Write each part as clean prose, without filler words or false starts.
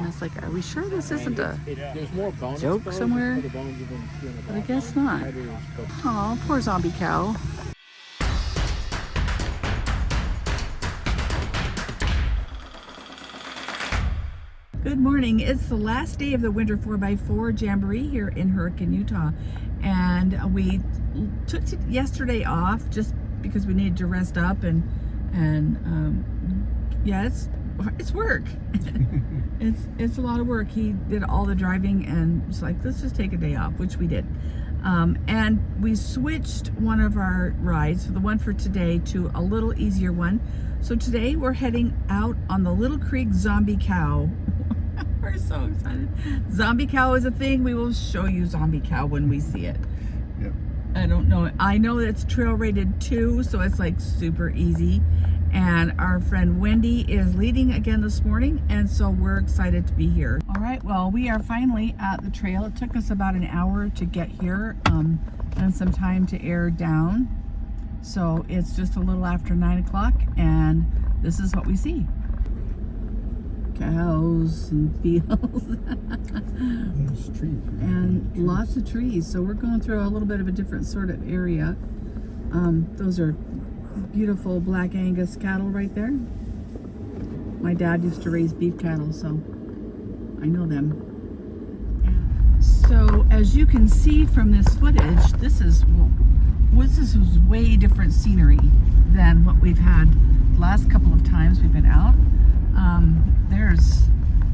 was like, are we sure this isn't a There's more bonus joke somewhere? But I guess not. Oh, poor zombie cow. Good morning. It's the last day of the winter 4x4 Jamboree here in Hurricane, Utah. And we took yesterday off just because we needed to rest up and yeah, it's work. it's a lot of work. He did all the driving and was like, let's just take a day off, which we did. And we switched one of our rides, the one for today, to a little easier one. So today we're heading out on the Little Creek Zombie Cow. We're so excited. Zombie cow is a thing. We will show you zombie cow when we see it. Yep. I don't know. I know it's trail rated 2, so it's like super easy. And our friend Wendy is leading again this morning, and so we're excited to be here. All right, well, we are finally at the trail. It took us about an hour to get here and some time to air down. So it's just a little after 9 o'clock, and this is what we see. Cows and fields. There's trees. And lots of trees. So we're going through a little bit of a different sort of area. Those are beautiful black Angus cattle right there. My dad used to raise beef cattle, so I know them. So as you can see from this footage, this is way different scenery than what we've had the last couple of times we've been out.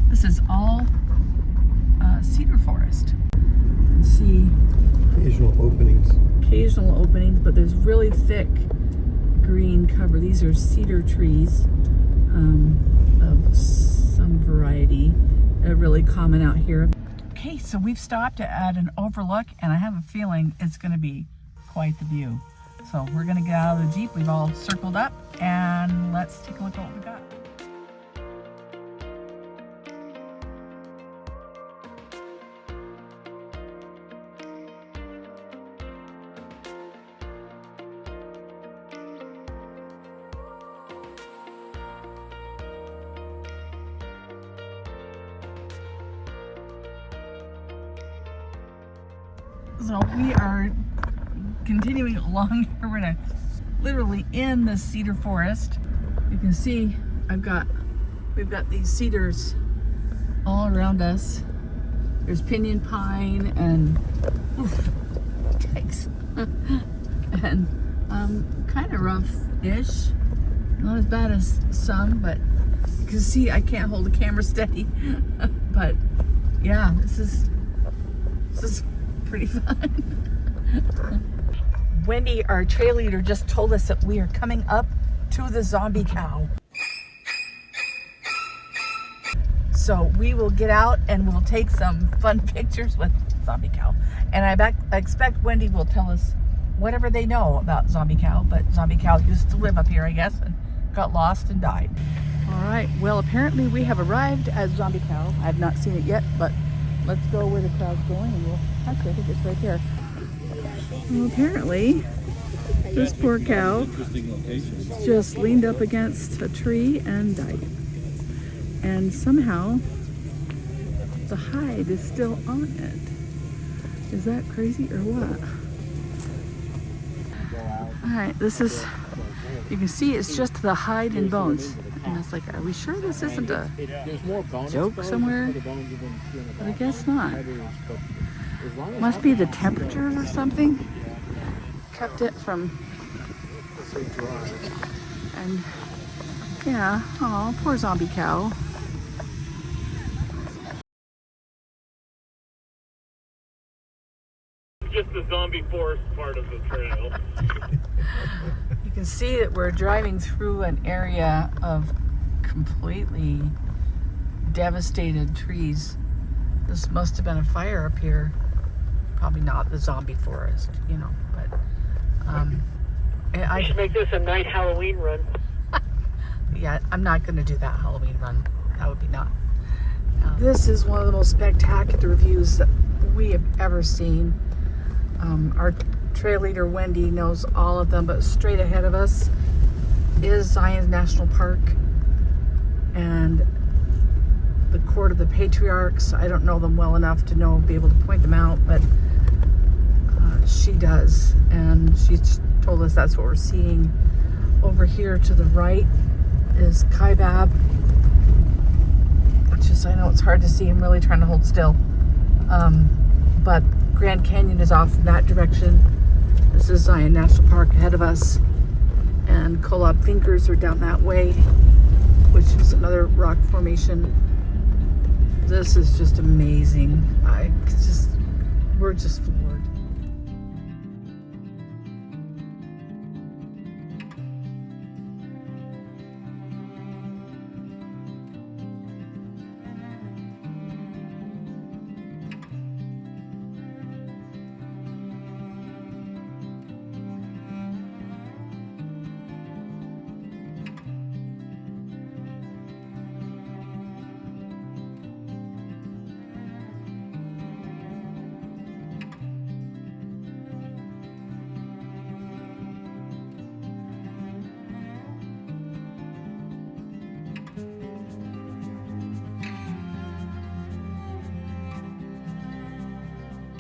This is all cedar forest. You can see occasional openings, but there's really thick green cover. These are cedar trees of some variety. They're really common out here. Okay, so we've stopped at an overlook, and I have a feeling it's going to be quite the view. So we're going to get out of the Jeep. We've all circled up, and let's take a look at what we got. So we are continuing along here. We're literally in the cedar forest. You can see we've got these cedars all around us. There's pinyon pine and yikes. And kind of rough-ish. Not as bad as some, but you can see I can't hold the camera steady. But yeah, this is pretty fun. Wendy, our trail leader, just told us that we are coming up to the zombie cow. So we will get out and we'll take some fun pictures with zombie cow. And I expect Wendy will tell us whatever they know about zombie cow, but zombie cow used to live up here, I guess, and got lost and died. All right, well, apparently we have arrived at zombie cow. I have not seen it yet, but let's go where the crowd's going, and actually, I think it's right there. Well, apparently, this poor cow just leaned up against a tree and died. And somehow, the hide is still on it. Is that crazy or what? All right, this is, you can see it's just the hide and bones. And it's like, are we sure this isn't a joke somewhere? But I guess not. Must be the temperatures or something. Kept it from... And yeah, oh, poor zombie cow. Just the zombie forest part of the trail. You can see that we're driving through an area of completely devastated trees. This must have been a fire up here. Probably not the zombie forest, you know, but I should make this a night Halloween run. Yeah, I'm not going to do that Halloween run. That would be not. This is one of the most spectacular views that we have ever seen. Our trail leader Wendy knows all of them, but straight ahead of us is Zion's National Park, and the Court of the Patriarchs. I don't know them well enough to be able to point them out, but she does, and she told us that's what we're seeing. Over here to the right is Kaibab, which is, I know it's hard to see. I'm really trying to hold still. But Grand Canyon is off in that direction. This is Zion National Park ahead of us. And Kolob Finkers are down that way, which is another rock formation. This is just amazing. We're just floored.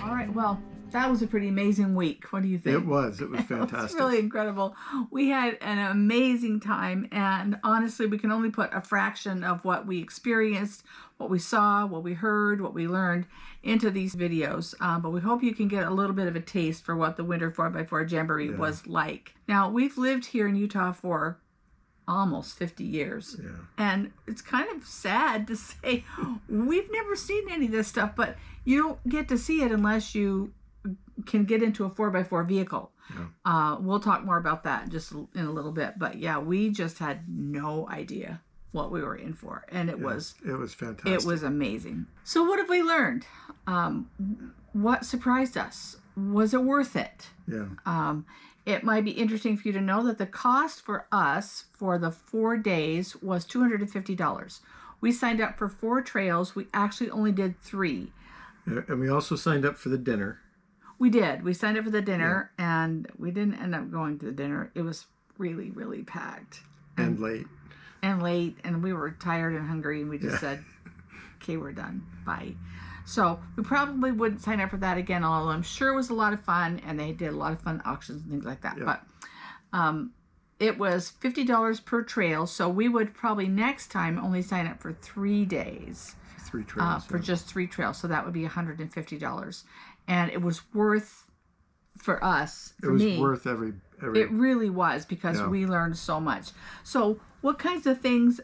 All right, well, that was a pretty amazing week. What do you think? It was fantastic. It was really incredible. We had an amazing time, and honestly, we can only put a fraction of what we experienced, what we saw, what we heard, what we learned into these videos. But we hope you can get a little bit of a taste for what the Winter 4x4 Jamboree was like. Now, we've lived here in Utah for almost 50 years. Yeah. And it's kind of sad to say we've never seen any of this stuff, but you don't get to see it unless you can get into a 4x4 vehicle. Yeah. We'll talk more about that just in a little bit. But yeah, we just had no idea what we were in for. And it was fantastic. It was amazing. So what have we learned? What surprised us? Was it worth it? Yeah. It might be interesting for you to know that the cost for us for the 4 days was $250. We signed up for 4 trails. We actually only did 3. And we also signed up for the dinner. We did. We signed up for the dinner, and we didn't end up going to the dinner. It was really, really packed. And late. And we were tired and hungry, and we just said, okay, we're done. Bye. So we probably wouldn't sign up for that again, although I'm sure it was a lot of fun, and they did a lot of fun auctions and things like that. Yeah. But it was $50 per trail, so we would probably next time only sign up for 3 days. 3 trails. For just 3 trails, so that would be $150. And it was worth, for us, for me. It was worth every... It really was, because we learned so much. So what kinds of things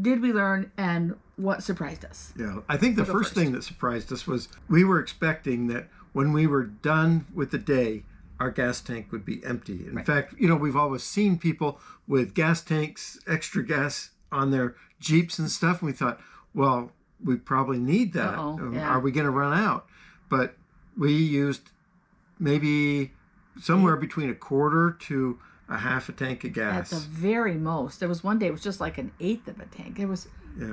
did we learn, and what surprised us? Yeah, I think the first thing that surprised us was we were expecting that when we were done with the day, our gas tank would be empty. In fact, we've always seen people with gas tanks, extra gas on their Jeeps and stuff, and we thought, well, we probably need that. Are we going to run out? But we used maybe somewhere between a quarter to a half a tank of gas. At the very most. There was one day it was just like an eighth of a tank. It was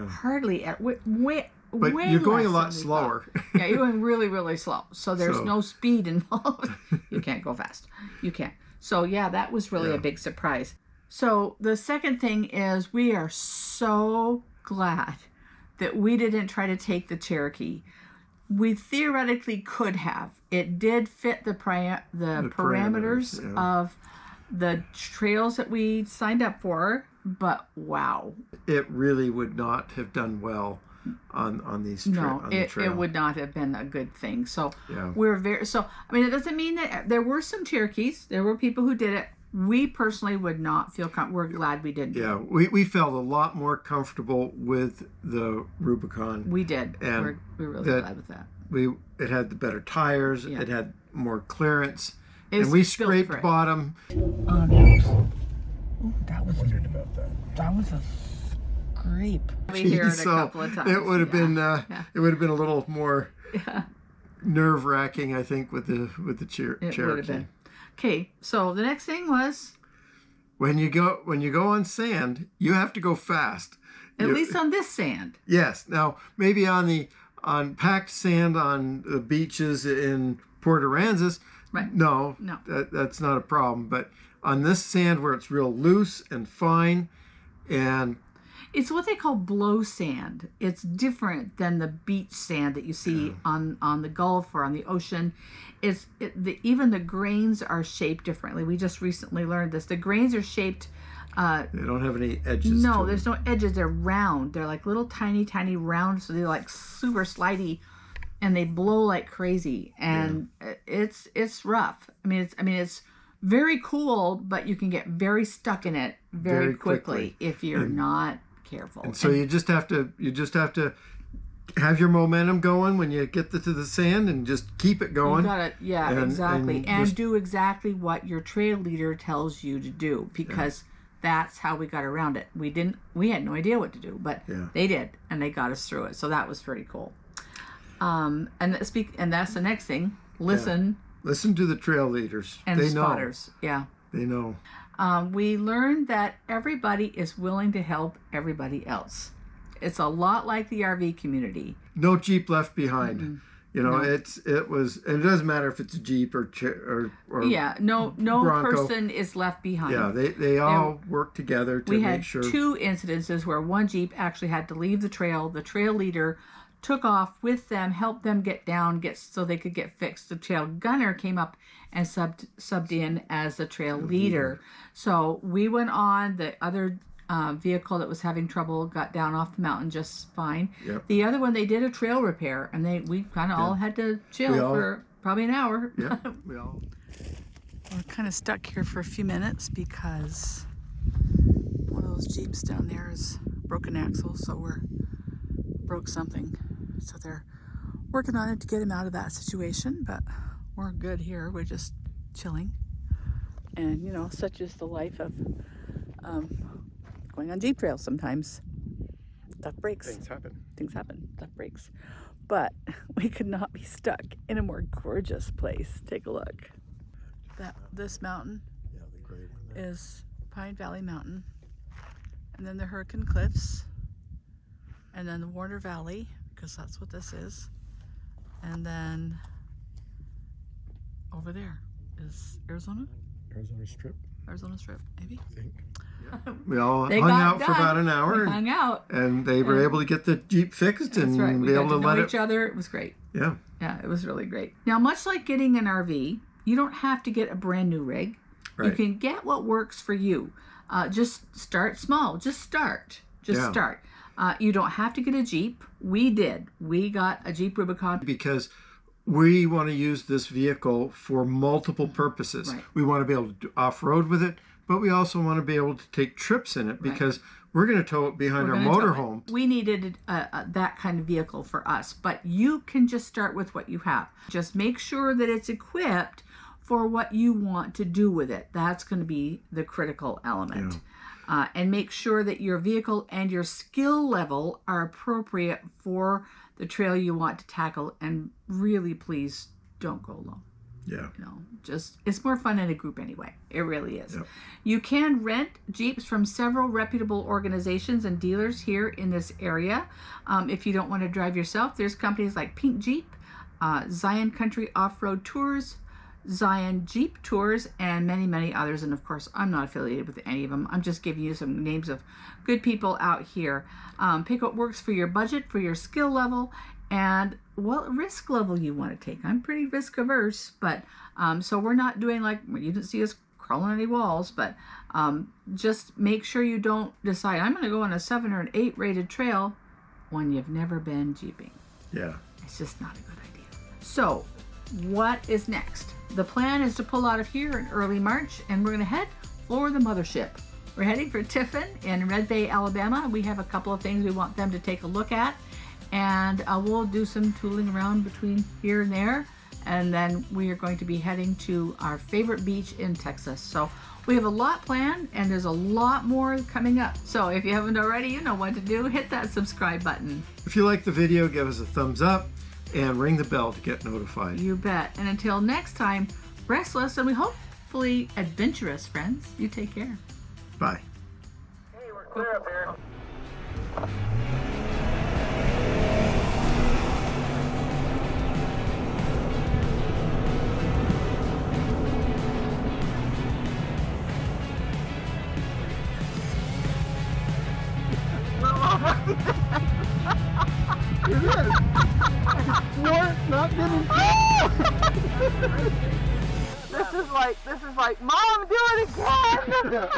hardly at way but you're going a lot slower. Yeah, you're going really, really slow. So there's no speed involved. You can't go fast. You can't. So yeah, that was really a big surprise. So the second thing is we are so glad that we didn't try to take the Cherokee. We theoretically could have. It did fit the parameters of the trails that we signed up for, but wow. It really would not have done well on these trails. No, it would not have been a good thing. So we're it doesn't mean that there were some Cherokees. There were people who did it. We personally would not feel we're glad we didn't. Yeah, we felt a lot more comfortable with the Rubicon. We did. And we're really glad with that. It had the better tires. Yeah. It had more clearance. And we scraped bottom. That was wondered about that. That was a scrape. We heard it a couple of times. It would have been it would have been a little more nerve-wracking, I think, with the Cherokee. It would have been. Okay, so the next thing was when you go on sand, you have to go fast. At least on this sand. Yes. Now maybe on packed sand on the beaches in Port Aransas, no, that's not a problem. But on this sand where it's real loose and fine, and It's what they call blow sand. It's different than the beach sand that you see on the Gulf or on the ocean. Even the grains are shaped differently. We just recently learned this. The grains are shaped. They don't have any edges. No, there's no edges. They're round. They're like little tiny round. So they're like super slidey, and they blow like crazy. And it's rough. I mean, it's very cool, but you can get very stuck in it very quickly if you're not careful. And so you just have to have your momentum going when you get to the sand, and just keep it going. You got it. Yeah, exactly. And do exactly what your trail leader tells you to do, because that's how we got around it. We had no idea what to do, but they did, and they got us through it. So that was pretty cool. And that's the next thing. Listen to the trail leaders and they spotters. Know. They know. We learned that everybody is willing to help everybody else. It's a lot like the RV community. No Jeep left behind. Mm-hmm. You know, it was, and it doesn't matter if it's a Jeep or no Bronco. person is left behind. Yeah, they all work together to make sure. We had 2 incidences where one Jeep actually had to leave the trail. The trail leader took off with them, helped them get down, so they could get fixed. The trail gunner came up and subbed in as the trail leader. So we went on. The other vehicle that was having trouble got down off the mountain just fine. Yep. The other one, they did a trail repair, and we kind of all had to chill for probably an hour. Yeah, We're kind of stuck here for a few minutes because one of those Jeeps down there is broken axle, so broke something. So they're working on it to get him out of that situation, but we're good here. We're just chilling. And, you know, such is the life of going on Jeep trails sometimes. Stuff breaks. Things happen. Stuff breaks. But we could not be stuck in a more gorgeous place. Take a look. This mountain is Pine Valley Mountain. And then the Hurricane Cliffs. And then the Warner Valley, because that's what this is. And then over there is Arizona Strip, maybe. I think. Yeah. We all hung out for about an hour. Hung out. And they were able to get the Jeep fixed and be able to know each other. It was great. Yeah. Yeah, it was really great. Now, much like getting an RV, you don't have to get a brand new rig. Right. You can get what works for you. Just start small. Just start. Start. You don't have to get a Jeep. We did. We got a Jeep Rubicon. Because we want to use this vehicle for multiple purposes. Right. We want to be able to off-road with it, but we also want to be able to take trips in it because we're going to tow it behind our motorhome. We needed that kind of vehicle for us, but you can just start with what you have. Just make sure that it's equipped for what you want to do with it. That's going to be the critical element. Yeah. And make sure that your vehicle and your skill level are appropriate for the trail you want to tackle, and really, please don't go alone. Yeah. You know, it's more fun in a group anyway. It really is. Yep. You can rent Jeeps from several reputable organizations and dealers here in this area. If you don't want to drive yourself, there's companies like Pink Jeep, Zion Country Off-Road Tours, Zion Jeep Tours, and many, many others. And of course, I'm not affiliated with any of them. I'm just giving you some names of good people out here. Pick what works for your budget, for your skill level, and what risk level you want to take. I'm pretty risk averse, but so we're not doing like, you didn't see us crawling any walls, but just make sure you don't decide, I'm going to go on a 7 or an 8 rated trail when you've never been Jeeping. Yeah. It's just not a good idea. So what is next? The plan is to pull out of here in early March, and we're going to head for the mothership. We're heading for Tiffin in Red Bay, Alabama. We have a couple of things we want them to take a look at, and we'll do some tooling around between here and there, and then we are going to be heading to our favorite beach in Texas. So we have a lot planned, and there's a lot more coming up. So if you haven't already, you know what to do. Hit that subscribe button. If you like the video, give us a thumbs up and ring the bell to get notified. You bet. And until next time, restless and we hopefully adventurous friends, you take care. Bye. Hey, we're clear up here. Not getting. This is like, Mom, do it again!